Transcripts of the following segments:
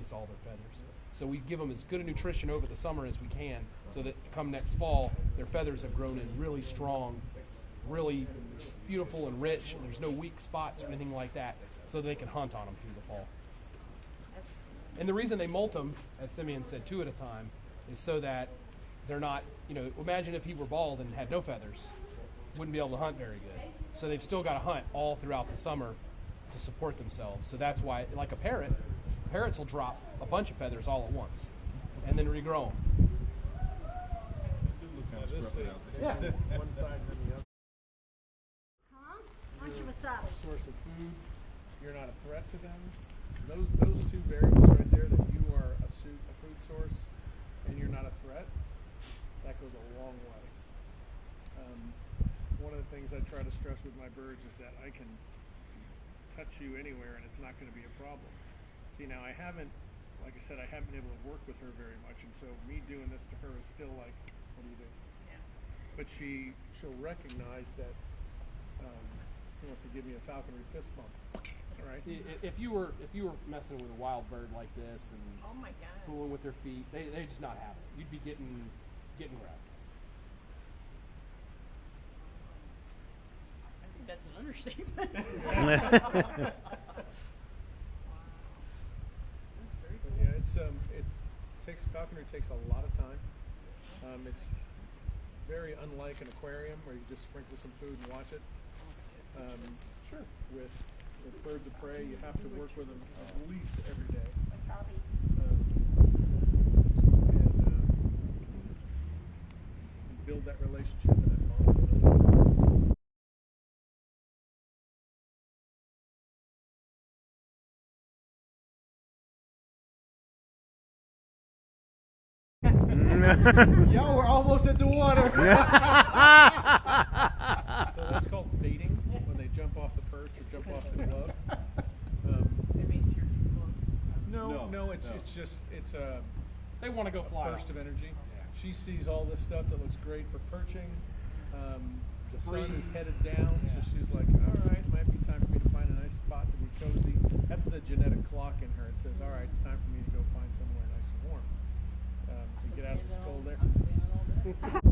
lose all their feathers. So we give them as good a nutrition over the summer as we can, so that come next fall, their feathers have grown in really strong, really beautiful and rich, and there's no weak spots or anything like that, so they can hunt on them through the fall. And the reason they molt them, as Simeon said, 2 at a time, is so that they're not, imagine if he were bald and had no feathers, wouldn't be able to hunt very good. So they've still got to hunt all throughout the summer to support themselves. So that's why, like a parrot, parrots will drop a bunch of feathers all at once and then regrow them. Yeah. One side and then the other. Huh? What's up? Source of food. You're not a threat to them. Those 2 variables right there, that you are a food source and you're not a threat, that goes a long way. One of the things I try to stress with my birds is that I can touch you anywhere and it's not going to be a problem. See, now I haven't, like I said, I haven't been able to work with her very much, and so me doing this to her is still like, what do you do? Yeah. But she'll recognize that he wants to give me a falconry fist bump. All right. See, if you were messing with a wild bird like this and Oh my God. fooling with their feet, they just not have it. You'd be getting grabbed. I think that's an understatement. Yeah, falconry takes a lot of time. It's very unlike an aquarium where you just sprinkle some food and watch it. Sure. With birds of prey, you have to work with them at least every day. And build that relationship and that bond with them. Yo, we're almost at the water. So that's called baiting, when they jump off the perch or jump off the glove. No, it's just a They want to go fly. burst of energy. Yeah. She sees all this stuff that looks great for perching. The sun is headed down, so she's like, all right, it might be time for me to find a nice spot to be cozy. That's the genetic clock in her. It says, all right, it's time for me to go find somewhere nice and warm. To get out of this cold air.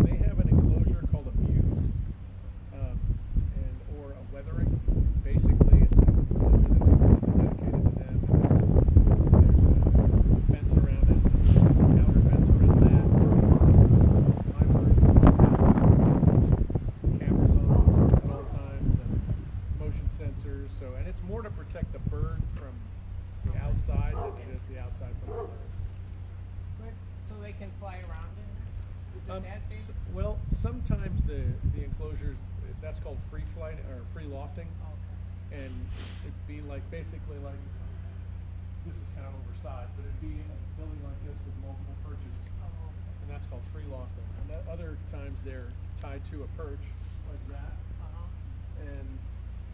They have an enclosure called a muse, or a weathering. Basically, it's an enclosure that's completely dedicated to them. There's a fence around it, outer fence around that. My birds, cameras on at all times, and motion sensors. And it's more to protect the bird from the outside than it is the outside from the bird. So they can fly around in it? Is it that big? Well, sometimes the enclosures, that's called free flight or free lofting, and it'd be like basically like this is kind of oversized, but it'd be a building like this with multiple perches, and that's called free lofting. And other times they're tied to a perch like that, and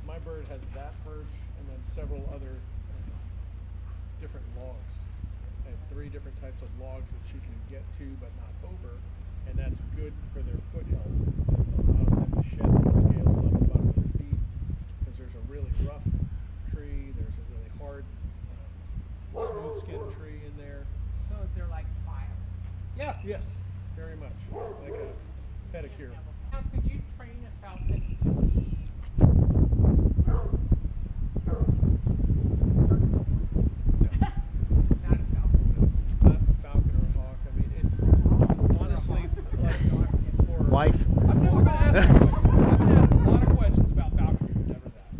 my bird has that perch and then several other different logs. And 3 different types of logs that she can get to but not over, and that's good for their foot health. It allows them to shed the scales off the bottom of their feet, because there's a really rough tree, there's a really hard smooth skin tree in there. So they're like files. Yeah, yes, very much like a pedicure. Now, could you train a falcon to be Wife. I've never been asked a lot of questions about falconry. Never that.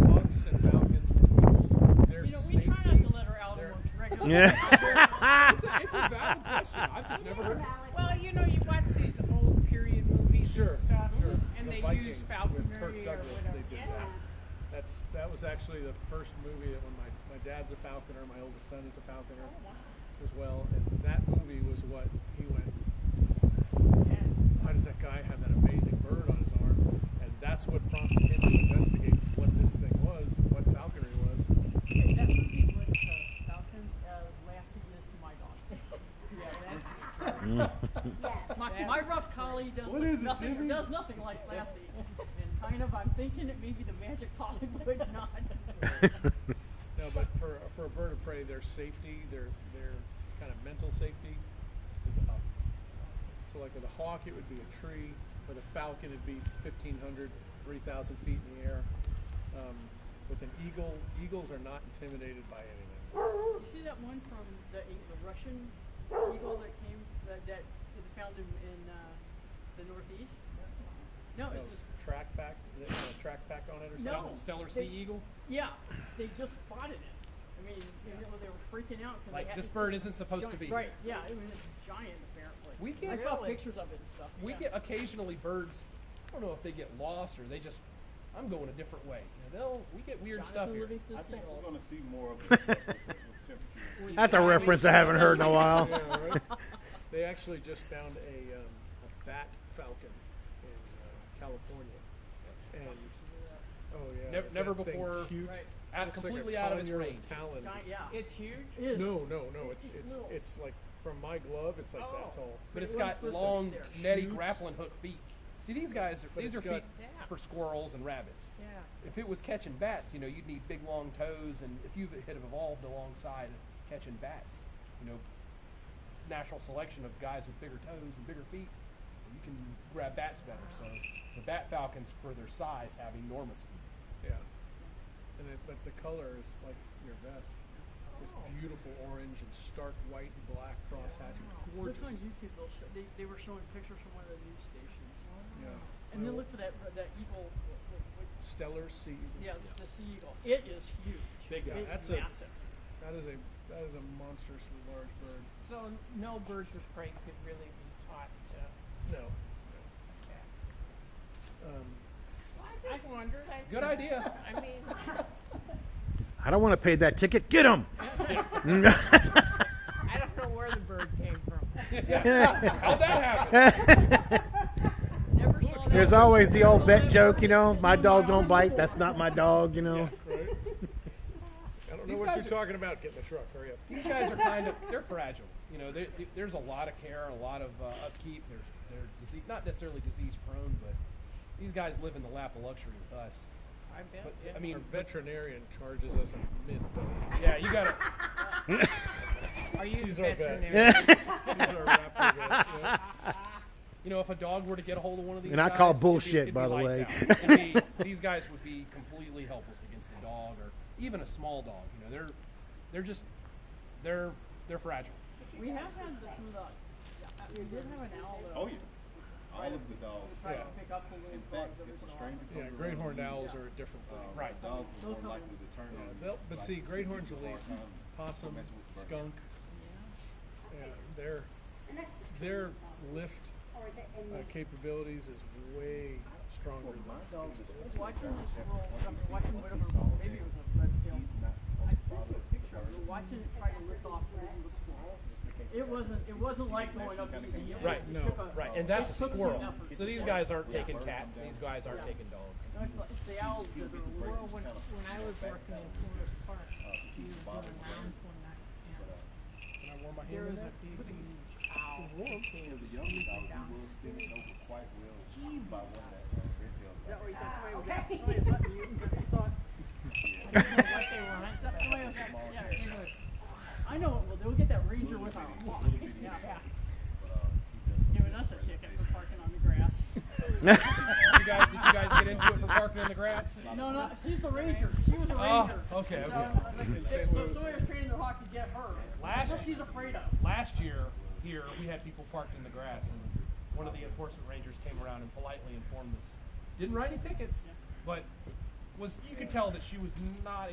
Hawks and falcons and eagles, their we safety. try not to let her out on regular. It's a valid question. I've just never heard. Well, you watch these old period movies Sure, and stuff, sure. and The they Viking use with falconry Kirk or Douglas, whatever. they did that. That was actually the first movie that when my dad's a falconer, my oldest son is a falconer as well, and that movie was what he went, how does that guy have that amazing bird on his arm? And that's what prompted him to investigate what this thing was, what falconry was. Okay, that movie was Falcon, Lassie is to my dogs. Yeah, that's my rough collie does nothing like Lassie. And kind of, I'm thinking it may be the magic collie, but not. No, but for a bird of prey way their safety, their kind of mental safety is up. So like with a hawk, it would be a tree. With a falcon, it'd be 1,500, 3,000 feet in the air. With an eagle, eagles are not intimidated by anything. You see that one from the Russian eagle that came that they found in the Northeast? No, it's just Track pack on it or something? no Stellar they- sea eagle. Yeah, they just spotted it. I mean, they were freaking out because Like, this bird isn't supposed to be right. here. Yeah, it was giant apparently. We get I saw Really? pictures of it and stuff. we yeah. get occasionally birds. I don't know if they get lost or they just. I'm going a different way. You know, we get weird stuff here. Livingston I think Seagull. we're going to see more of this stuff with temperature. That's a reference I haven't heard in a while. Yeah, right. They actually just found a bat falcon in California, and Never, is never that thing before. cute? Right. Looks Completely like a out of its conure with range. talons. Yeah. It's huge. It is. No, It's little. it's like from my glove, it's like that tall. But it's It got wasn't supposed to long, be there. netty Huge. grappling hook feet. See, these guys are But these it's are feet got- for squirrels and rabbits. Yeah. If it was catching bats, you know, you'd need big long toes, and if you had evolved alongside of catching bats, you know, natural selection of guys with bigger toes and bigger feet, you can grab bats better. So the bat falcons, for their size, have enormous feet. Yeah, but the color is like your vest. It's beautiful orange and stark white and black cross-hatching. Look Gorgeous. on YouTube. They were showing pictures from one of the news stations. Yeah. And then look for that eagle. Stellar sea eagle. Yeah, the sea eagle. It is huge. Big guy. It's That's a- massive. That is a monstrously large bird. So no birds of prey could really be taught to. No. I wondered. Good idea. I mean, I don't want to pay that ticket. Get him. I don't know where the bird came from. How'd that happen? Never saw that. There's always the old bet joke, you know. My dog don't bite. That's not my dog, you know. Right? I don't know These what guys you're talking about. Get in the truck. Hurry up. These guys are they're fragile. You know, there's a lot of care, a lot of upkeep. They're disease, not necessarily disease prone, but these guys live in the lap of luxury with us. I bet. But yeah. I mean, Our veterinarian charges us a mint. yeah, you gotta. Are you He's the our vet. veterinarian? These are raptor vets, yeah. You know, if a dog were to get a hold of one of these And I guys, call it'd be- bullshit, it'd be by the lights way. out. It'd be- these guys would be completely helpless against a dog or even a small dog. You know, they're fragile. We have had some of the. We did have an owl though. Oh yeah, all of the dogs. Tried Yeah. to pick up the little In dogs fact, every if a so stranger often. comes Yeah, around, great horned owls are a different thing. Right. dogs are more likely to turn on you. But see, great horns will eat possum, skunk. Yeah, their lift capabilities is way stronger than I was watching this squirrel. I mean, watching whatever. Maybe it was a red tail. I sent you a picture. We were watching it try to lift off the little squirrel. It wasn't like going up easy. It Right, was- it no, took a- Right, and that's a it took some squirrel. effort. So these guys aren't taking cats. These guys aren't taking dogs. No, it's the owls that are a Well, little. when I was working in Forest Park, we were doing rounds one night, and Can I warm my there hand was in a that? big owl that came sneaking down the street. quite well by one of that red tail. That way, somebody was letting you, but they thought. I didn't know what they were. Somebody was, yeah, anyway. I know it will. They'll get that ranger with our walk. Yeah. Giving us a ticket for parking on the grass. Did you guys get into it for parking in the grass? No, she's the ranger. She was a ranger. Oh, okay, So, okay. so somebody was training their hawk to get her. That's what she's afraid of. Last year here we had people parked in the grass, and one of the enforcement rangers came around and politely informed us. Didn't write any tickets, but you could tell that she was not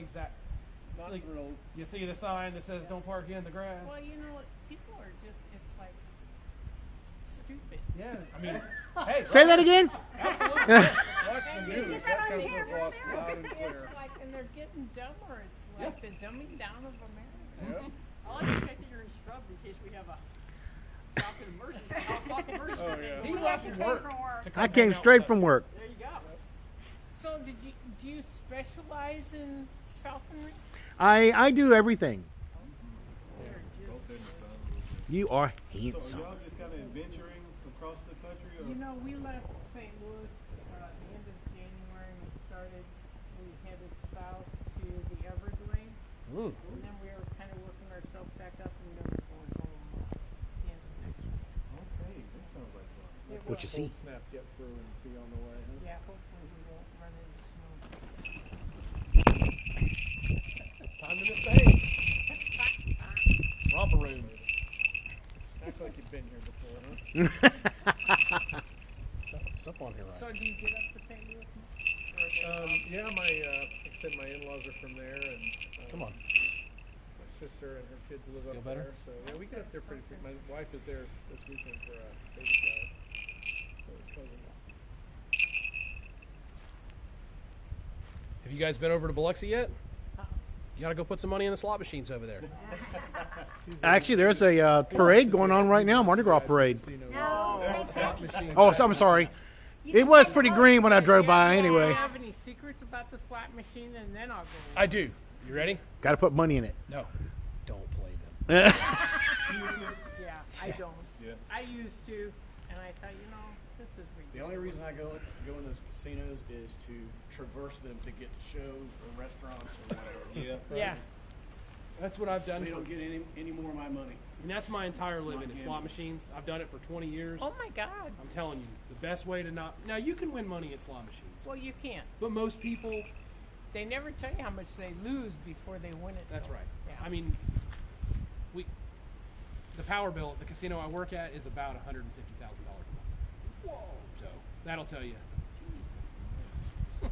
not like, thrilled. you see the sign that says "Don't park in the grass." Well, you know, people are just, it's like stupid. Yeah, I mean, hey, Say that again. absolutely. Watch the news. That comes across loud and clear. It's like, and they're getting dumber. It's like the dumbing down of America. Yeah. I like the fact that you're in scrubs in case we have a Falcon emergency. Falcon emergency. Oh, yeah. He left work to come I came hang out straight with from us. work. There you go. So do you specialize in falconry? I do everything. You are So handsome. y'all just kind of adventuring across the country, or You know, we left St. Louis at the end of January and we headed south to the Everglades. Mm. And then we were kind of what you see. Cold snap get through and be on the way. Huh? Yeah, hopefully we won't run into snow. Time to misbehave. Romper room. Act like you've been here before, huh? Stuff on here, So right? do you get up to St. Louis much? Yeah, like I said, my in-laws are from there, and Come on. my sister and her kids live Feel up better? there. So yeah, we get up there pretty frequently. My wife is there this weekend for a baby shower. So it's pleasant. Have you guys been over to Biloxi yet? You gotta go put some money in the slot machines over there. Actually, there's a parade going on right now, Mardi Gras parade. Slot machine. Oh, I'm sorry. It was pretty green when I drove by Do anyway. you have any secrets about the slot machine? And then I'll go. I do. You ready? Got to put money in it. No. Don't play them. Yeah, I don't. Yeah. I used to, and I thought, this is ridiculous. The only reason I go in those casinos is to traverse them to get to shows or restaurants or whatever. Yeah. Yeah. That's what I've done. They don't get any more of my money. And that's my entire living is slot machines. I've done it for 20 years. Oh my God. I'm telling you, the best way to not. Now, you can win money at slot machines. Well, you can't. But most people, They never tell you how much they lose before they win it. that's though. right. Yeah. I mean, the power bill at the casino I work at is about $150,000 a month. Whoa. So, that'll tell you. Oh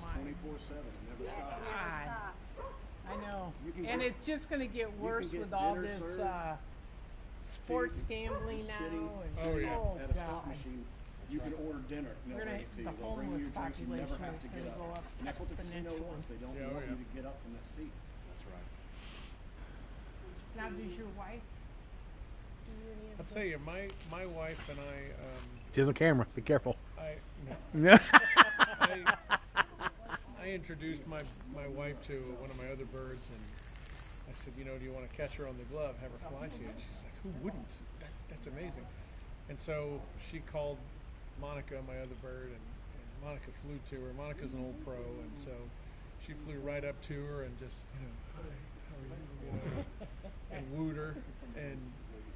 my 24/7. Never stops. God. I know. You can And get- it's just going to get worse get with all dinner this served sports gambling now. Sitting Oh, yeah. Oh, at a slot God. machine, you can order dinner. and We're They'll gonna, bring it to you. the They'll bring you your homeless drinks. You never population have is to going get to go up. up And that's what the casino exponentially. wants. They don't Yeah, want oh, you yeah. to get up from that seat. That's right. Now, does your wife do any of I'll this? tell you, my wife and It's on camera. Be careful. I introduced my wife to one of my other birds, and I said, do you want to catch her on the glove, have her fly to you? And she's like, who wouldn't? That's amazing. And so she called Monica, my other bird, and Monica flew to her. Monica's an old pro, and so she flew right up to her and just, hi, how are you? And wooed her. And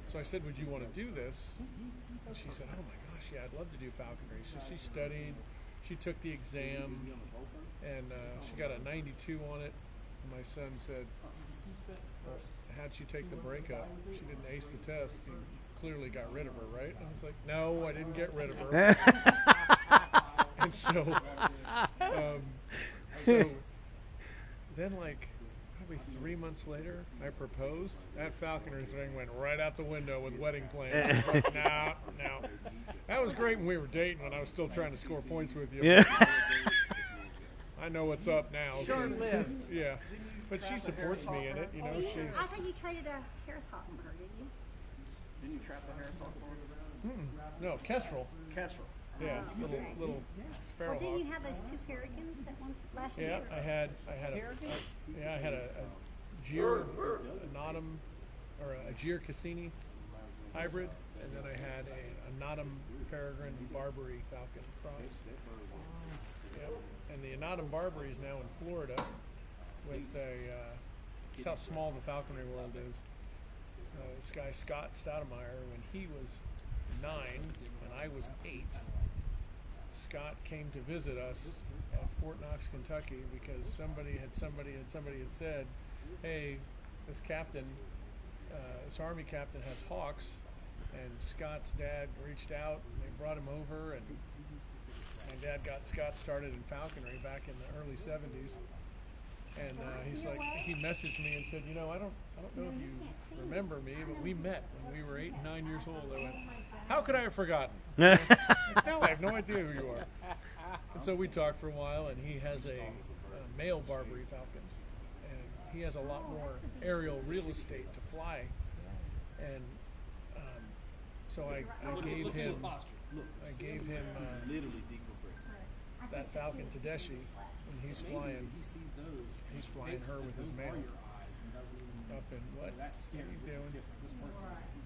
so I said, would you want to do this? And she said, oh my gosh, yeah, I'd love to do falconry. So she studied, she took the exam, and she got a 92 on it. And my son said, well, how'd she take the breakup? She didn't ace the test. You clearly got rid of her, right? And I was like, no, I didn't get rid of her. And so then like probably 3 months later, I proposed. That falconry thing went right out the window with wedding plans. I was like, no. That was great when we were dating, when I was still trying to score points with you. Yeah. I know what's up now. so- Short-lived. Yeah, but she supports me in it. I She's thought you traded a Harris Hawk for her, didn't you? Didn't you trap the Harris Hawk for her? no Kestrel. Kestrel. Yeah, little sparrow Well, didn't hawk. you have those two peregrines that one last Yeah, year? I had a Gier Notum or a Gier Cassini hybrid, and then I had a Notum Peregrine Barbary falcon cross. Yep. And the Notum Barbary is now in Florida with that's how small the falconry world is. This guy Scott Stoudemire, when he was 9 and I was 8, Scott came to visit us at Fort Knox, Kentucky, because somebody had said, hey, this captain, this Army captain has hawks, and Scott's dad reached out and they brought him over, and my dad got Scott started in falconry back in the early 70s. And he's like, he messaged me and said, I don't know if you remember me, but we met when we were 8 and 9 years old. I went, how could I have forgotten? No, I have no idea who you are. And so we talked for a while, and he has a male Barbary falcon, and he has a lot more aerial real estate to fly. And so I gave him Literally decompressed. that falcon Tedeschi, and he's flying her with his male up in what? What are you doing?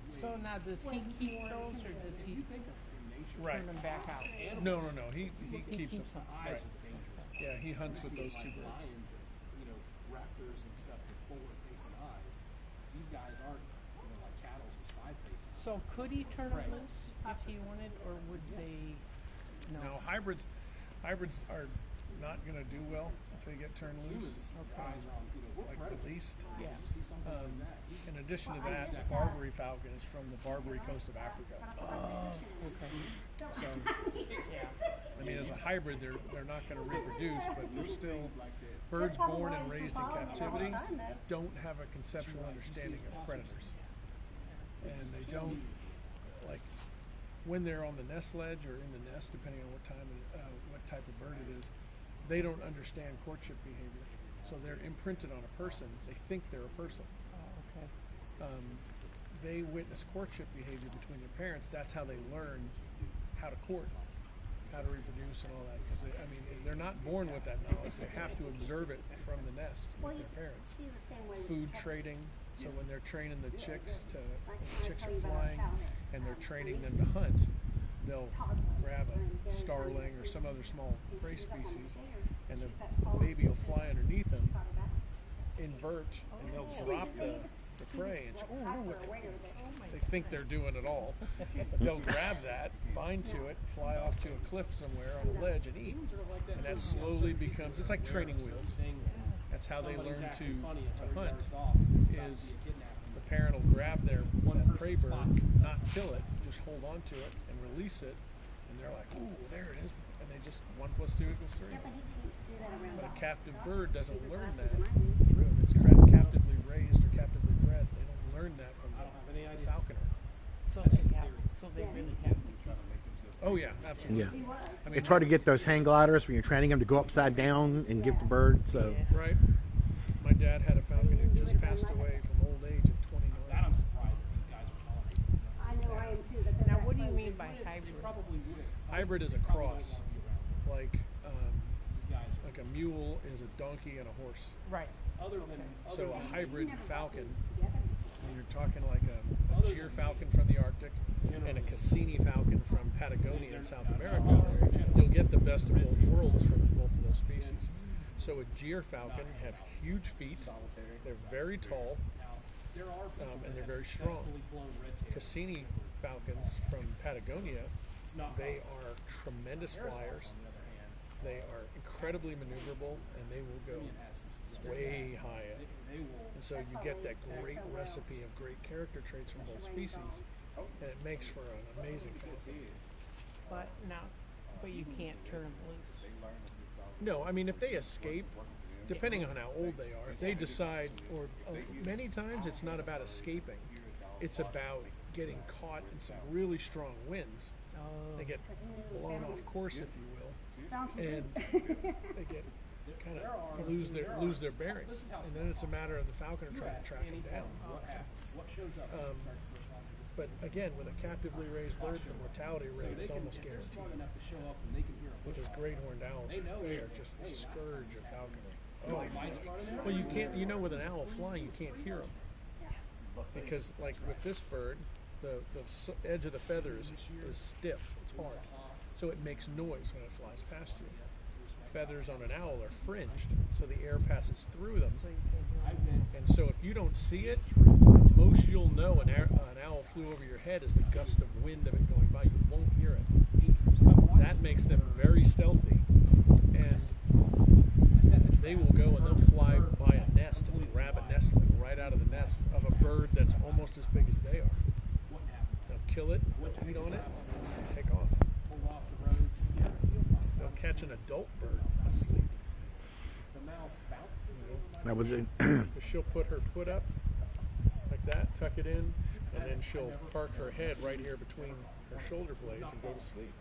So now, does he keep those, or does he Right. turn them back out? No. He He keeps them. them. Right. Yeah, he hunts with those two birds. Lions, raptors and stuff with forward-facing eyes. These guys aren't, like cattle with side-facing. So could he turn them Right. loose? if he wanted, or would they? Now hybrids are not going to do well if they get turned loose. Like released. Yeah. In addition to that, the Barbary falcon is from the Barbary coast of Africa. So, I mean, as a hybrid, they're not going to reproduce, but they're still birds born and raised in captivity don't have a conceptual understanding of predators, and they don't, like, when they're on the nest ledge or in the nest, depending on what type of bird it is, they don't understand courtship behavior. So they're imprinted on a person. They think they're a person. Oh, okay. They witness courtship behavior between their parents. That's how they learn how to court, how to reproduce, and all that. Because they're not born with that knowledge. They have to observe it from the nest with their parents. Food trading. So when they're training the chicks when the chicks are flying and they're training them to hunt, they'll grab a starling or some other small prey species, and the baby will fly underneath them, invert, and they'll drop the prey. And they think they're doing it all, but they'll grab that, bind to it, fly off to a cliff somewhere on a ledge and eat. And that slowly becomes, it's like training wheels. That's how they learn to hunt, is the parent will grab that prey bird, not kill it, just hold on to it and release it, and they're like, ooh, there it is. And they just 1 + 2 = 3. But a captive bird doesn't learn that. If it's captively raised or captively bred, they don't learn that from the falconer. So they really have to keep. Oh yeah, absolutely. Yeah. It's hard to get those hang gliders when you're training them to go upside down and give the bird. So. Right. My dad had a falcon who just passed away from old age at 29. That I'm surprised that these guys are telling me. I know, I am too. Now, what do you mean by hybrid? Probably would. Hybrid is a cross, like a mule is a donkey and a horse. Right. So a hybrid falcon, when you're talking like a Gyr falcon from the Arctic and a Cassini falcon from Patagonia in South America, you'll get the best of both worlds from both of those species. So a Gyr falcon have huge feet, they're very tall, and they're very strong. Cassini falcons from Patagonia, they are tremendous flyers. They are incredibly maneuverable, and they will go way high up. And so you get that great recipe of great character traits from both species, and it makes for an amazing falcon. But you can't turn them loose. No, I mean, if they escape, depending on how old they are, if they decide, or many times it's not about escaping, it's about getting caught in some really strong winds. They get blown off course, if you will, and they get kind of lose their bearings, and then it's a matter of the falconer trying to track them down. But again, with a captively raised bird, the mortality rate is almost guaranteed. With those great horned owls, they are just the scourge of falconry. Oh, well, you can't. You know, with an owl flying, you can't hear them because, like with this bird, the edge of the feather is stiff. It's hard, so it makes noise when it flies past you. Feathers on an owl are fringed, so the air passes through them. And so if you don't see it, most you'll know an owl flew over your head is the gust of wind of it going by. You won't hear it. That makes them very stealthy, and they will go and they'll fly by a nest and grab a nestling right out of the nest of a bird that's almost as big as they are. They'll kill it, feed on it, and take off. They'll catch an adult bird asleep. That was it. She'll put her foot up like that, tuck it in, and then she'll park her head right here between her shoulder blades and go to sleep.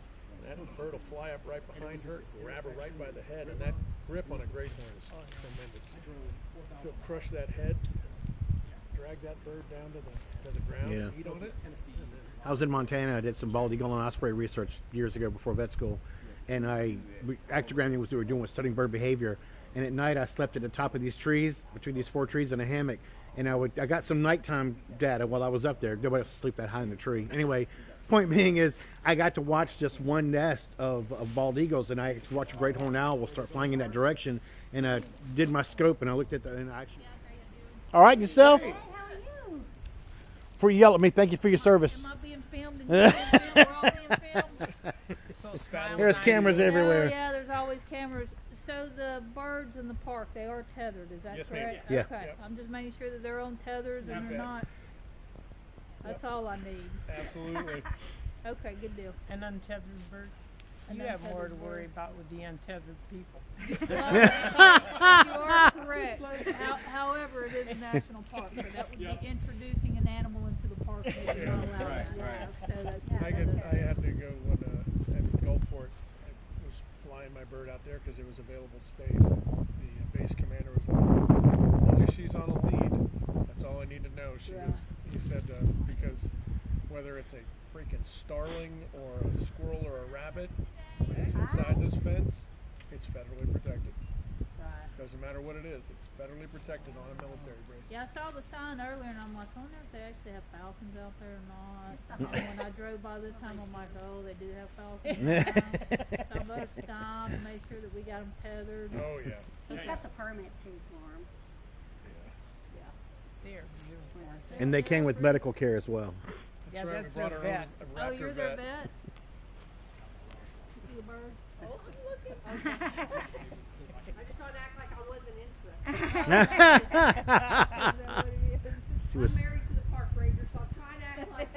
And that bird will fly up right behind her, grab her right by the head, and that grip on a great horn is tremendous. She'll crush that head, drag that bird down to the ground, and eat on it. I was in Montana. I did some bald eagle and osprey research years ago before vet school, and actogramming was we were doing was studying bird behavior. And at night I slept at the top of these trees, between these 4 trees in a hammock, and I got some nighttime data while I was up there. Nobody else to sleep that high in the tree. Anyway, point being is I got to watch just one nest of bald eagles, and I got to watch a great horned owl start flying in that direction. And I did my scope, and I looked at and I actually. All right, yourself. Hey, how are you? Before you yell at me, thank you for your service. Am I being filmed and you being filmed, we're all being filmed. There's cameras Oh, everywhere. yeah, there's always cameras. So the birds in the park, they are tethered, is that Yes, ma'am. correct? Yeah. Okay, I'm just making sure that they're on tethers and they're not. That's all I need. Absolutely. Okay, good deal. An untethered bird. An You have more to untethered worry bird. about with the untethered people. Well, you are correct. However, it is a national park, so that would be introducing an animal into the park. And it's not allowed. Right. So that's, I had to go when at Gulfport. I was flying my bird out there because there was available space. The base commander was like, "As long as she's on a lead, that's all I need to know." He said because whether it's a freaking starling or a squirrel or a rabbit, when it's inside this fence, it's federally protected. Doesn't matter what it is, it's federally protected on a military base. Yeah, I saw the sign earlier, and I'm like, I wonder if they actually have falcons out there or not. And when I drove by this time, I'm like, oh, they do have falcons. So I better stop and make sure that we got them tethered. Oh yeah. He's got the permit too for him. They're beautiful. And they came with medical care as well. Yeah, right, that's we brought their our vet. own Oh, raptor you're their vet. vet? See the bird? Oh, look at I just wanted to act like I wasn't interested. Is that what it is? She was, I'm married to the park ranger, so I'm trying to act like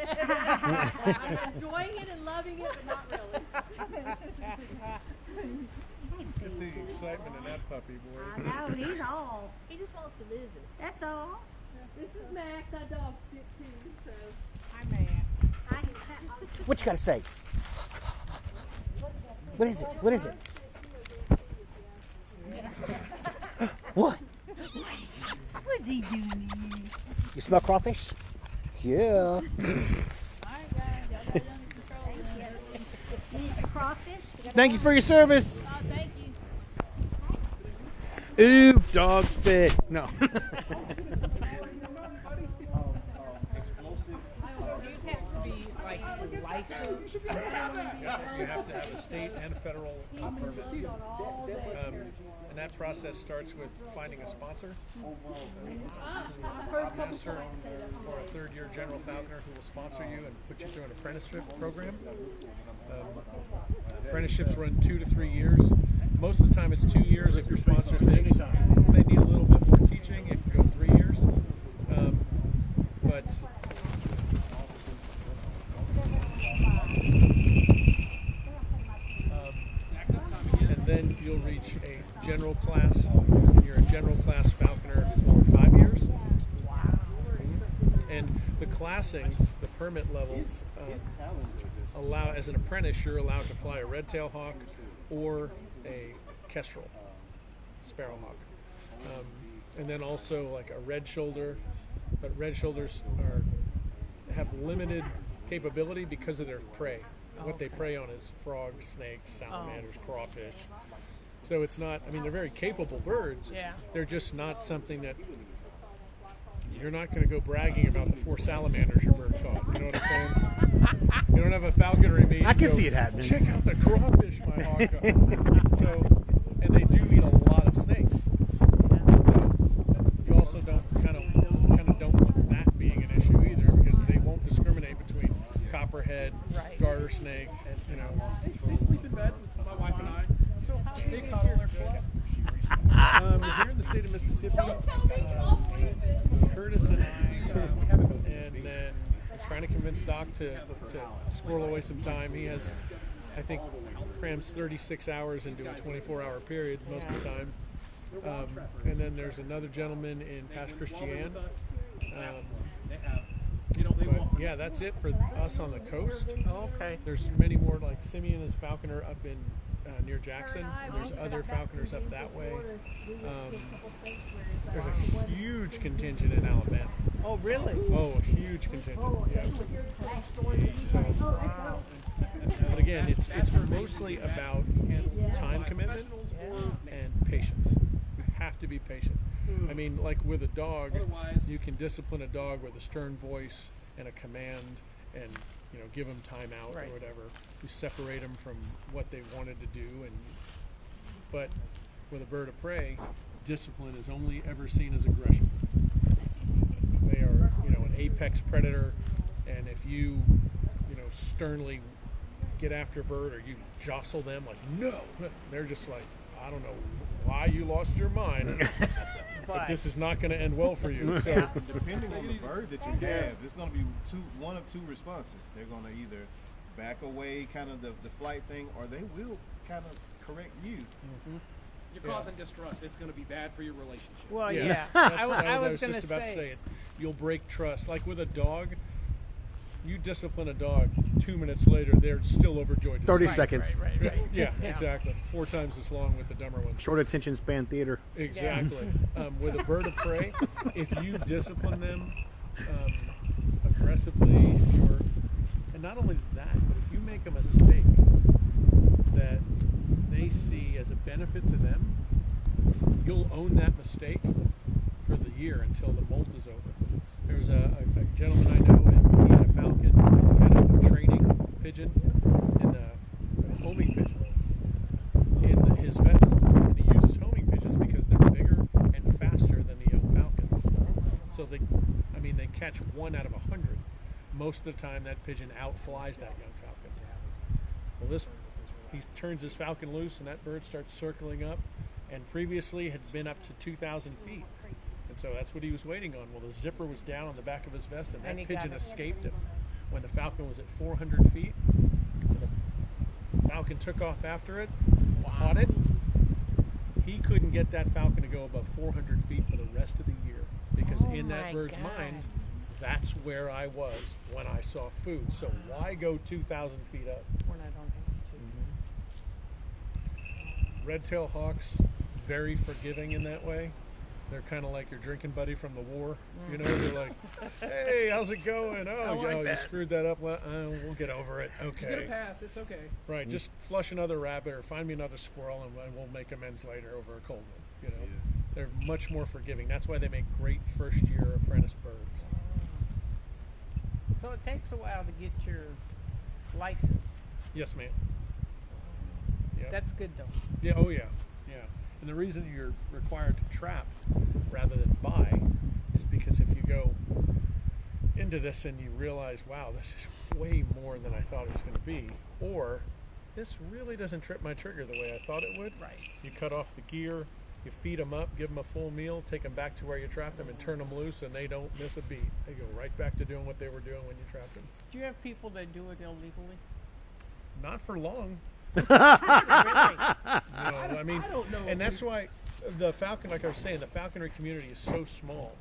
I'm enjoying it and loving it, but not really. Get the excitement in that puppy, boy. I know, he's all. He just wants to visit. That's all. This is Mac, that dog's fit too, so. Hi, man. what you gotta say? What is it? What is it? What? What's he doing? You smell crawfish? Yeah. All right, guys, y'all got it under control. You need some crawfish? Thank you for your service. Oh, thank you. Ooh, dog spit. No. Do you have to be like licensed? You have to have a state and federal permit. And that process starts with finding a sponsor, a master or a third-year general falconer who will sponsor you and put you through an apprenticeship program. Apprenticeships run 2 to 3 years. Most of the time it's 2 years if your sponsor thinks they need a little bit more teaching. It can go 3 years. And then you'll reach a general class. You're a general class falconer for 5 years. And the classings, the permit levels, allow, as an apprentice, you're allowed to fly a red-tailed hawk or a kestrel, sparrowhawk. And then also like a red shoulder, but red shoulders have limited capability because of their prey. What they prey on is frogs, snakes, salamanders, crawfish. So it's not, I mean, they're very capable birds. Yeah. They're just not something that, you're not going to go bragging about the 4 salamanders your bird caught. You know what I'm saying? You don't have a falconry meet. I can go, see it happening. Check out the crawfish my hawk caught. So, and they do eat a lot of snakes. So you also don't kind of don't want that being an issue either, because they won't discriminate between copperhead, garter snake, you know. They sleep in bed with my wife and I. They cuddle their club. Here in the state of Mississippi, Curtis and I, and then trying to convince Doc to squirrel away some time. He has, I think, crams 36 hours into a 24-hour period most of the time. And then there's another gentleman in Pass Christian. But yeah, that's it for us on the coast. Okay. There's many more, like Simeon is falconer up in near Jackson. And there's other falconers up that way. There's a huge contingent in Alabama. Oh, really? Oh, a huge contingent. Yeah. So, but again, it's mostly about time commitment and patience. You have to be patient. I mean, like with a dog, you can discipline a dog with a stern voice and a command, and give them time out or whatever. You separate them from what they wanted to do, but with a bird of prey, discipline is only ever seen as aggression. They are, an apex predator, and if you, sternly get after a bird or you jostle them like, no. They're just like, I don't know why you lost your mind, but this is not going to end well for you. So Depending on the bird that you have, there's going to be one of two responses. They're going to either back away, kind of the flight thing, or they will kind of correct you. You're causing distrust. It's going to be bad for your relationship. Well, Yeah. yeah. I was going just to about to say, say it. You'll break trust. Like with a dog, you discipline a dog, 2 minutes later, they're still overjoyed. to 30 see you. seconds. Right. Yeah, exactly. 4 times as long with the dumber ones. Short attention span theater. Exactly. With a bird of prey, if you discipline them aggressively, and not only that, but if you make a mistake that they see as a benefit to them, you'll own that mistake for the year until the molt is over. There was a gentleman I know, and he had a falcon, he had a training pigeon, and a homing pigeon in his vest. And he uses homing pigeons because they're bigger and faster than the young falcons. So they catch 1 out of 100. Most of the time, that pigeon outflies that young falcon. Well, he turns his falcon loose, and that bird starts circling up, and previously had been up to 2,000 feet. And so that's what he was waiting on. Well, the zipper was down on the back of his vest, and that pigeon escaped him. When the falcon was at 400 feet, the falcon took off after it, caught it. He couldn't get that falcon to go above 400 feet for the rest of the year, because in that bird's mind, that's where I was when I saw food. So why go 2,000 feet up? when I don't have to. Red-tailed hawks, very forgiving in that way. They're kind of like your drinking buddy from the war. You know, they're like, hey, how's it going? Oh, you screwed that up. Well, we'll get over it. You Okay. get a pass. It's okay. Right, just flush another rabbit or find me another squirrel and we'll make amends later over a cold one. You know, they're much more forgiving. That's why they make great first-year apprentice birds. So it takes a while to get your license. Yes, ma'am. Yep. That's good though. Yeah. Oh, yeah. Yeah. And the reason you're required to trap rather than buy is because if you go into this and you realize, wow, this is way more than I thought it was going to be, or this really doesn't trip my trigger the way I thought it would. Right. You cut off the gear, you feed them up, give them a full meal, take them back to where you trapped them, and turn them loose, and they don't miss a beat. They go right back to doing what they were doing when you trapped them. Do you have people that do it illegally? Not for long. Really? No, I mean, I don't know and that's why the falcon, like I was saying, the falconry community is so small.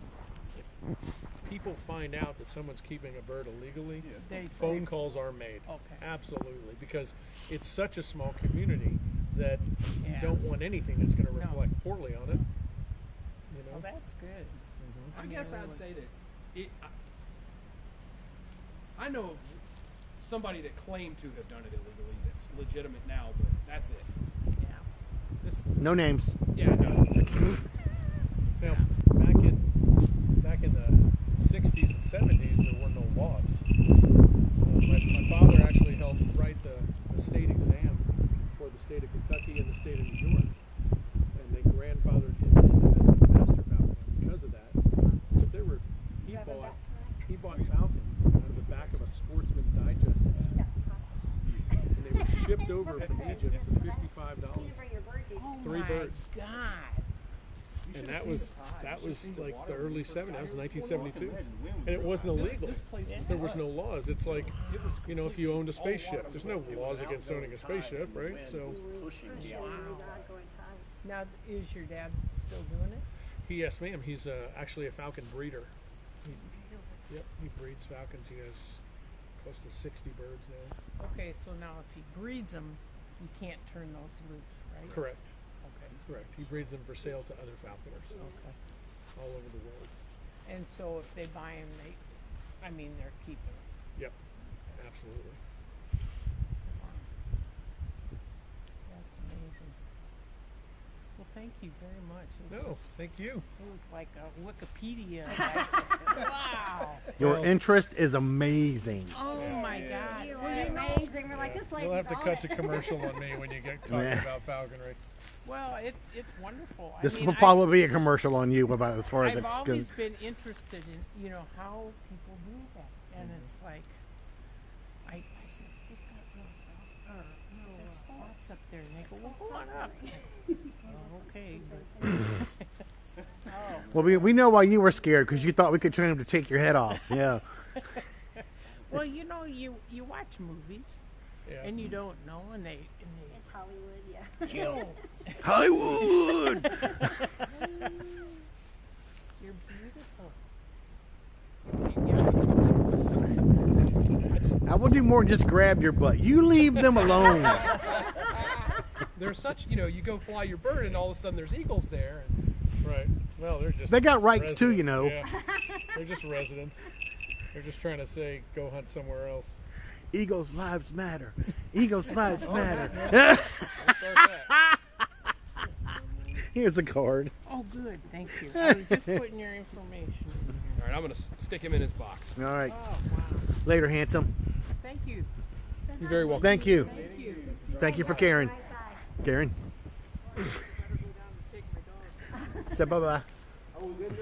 If people find out that someone's keeping a bird illegally, phone calls are made. Okay. Absolutely, because it's such a small community that you Yeah. don't want anything that's going to No. reflect poorly on it. You Well, know. that's good. I guess I'd say that I know of somebody that claimed to have done it illegally that's legitimate now, but that's it. Yeah. This, No names. yeah, no. Now, back in the 60s and 70s, there were no laws. My father actually helped write the state exam for the state of Kentucky and the state of New York, and they grandfathered him into this master falcon because of that. But he bought falcons out of the back of a Sportsman Digest ad, and they were shipped over from Egypt for $55. Oh 3 birds. God. And that was like the early 70s. That was 1972, and it wasn't illegal. There was no laws. It's like, you know, if you owned a spaceship, there's no laws against owning a spaceship, right? So Now, is your dad still doing it? yes, ma'am. He's actually a falcon breeder. He breeds falcons. He has close to 60 birds now. Okay, so now if he breeds them, you can't turn those loose, right? Correct. Okay. Correct. He breeds them for sale to other falconers Okay. all over the world. And so if they buy them, they're keeping them. Yep. Absolutely. That's amazing. Well, thank you very much. No, thank you. It was like a Wikipedia. Wow. Your interest is amazing. Oh my God. You are amazing. We're like, this lady's You'll have to on cut it. to commercial on me when you get talking about falconry. Well, it's wonderful. This will probably be a commercial on you about as far as I've it's always goes. been interested in, how people do that. And it's like, I said, they've got little spots up there. And they go, well, go on up. Oh, okay. But Well, we know why you were scared, because you thought we could train them to take your head off. Yeah. well, you know, you watch movies, Yeah. and you don't know, and they It's Hollywood, yeah. kill. Hollywood! You're beautiful. I will do more than just grab your butt. You leave them alone. There's such, you know, you go fly your bird and all of a sudden there's eagles there. And Right. Well, they're just. They got rights too, you know. Yeah. They're just residents. They're just trying to say, go hunt somewhere else. Eagles' lives matter. Eagles' lives matter. Here's a card. Oh, good. Thank you. I was just putting your information in here. all right, I'm gonna stick him in his box. All right. Oh, wow. Later, handsome. Thank you. You're very welcome. Thank you. Thank you. Thank you for caring. Bye-bye. Karen. Say bye-bye. Oh, we good,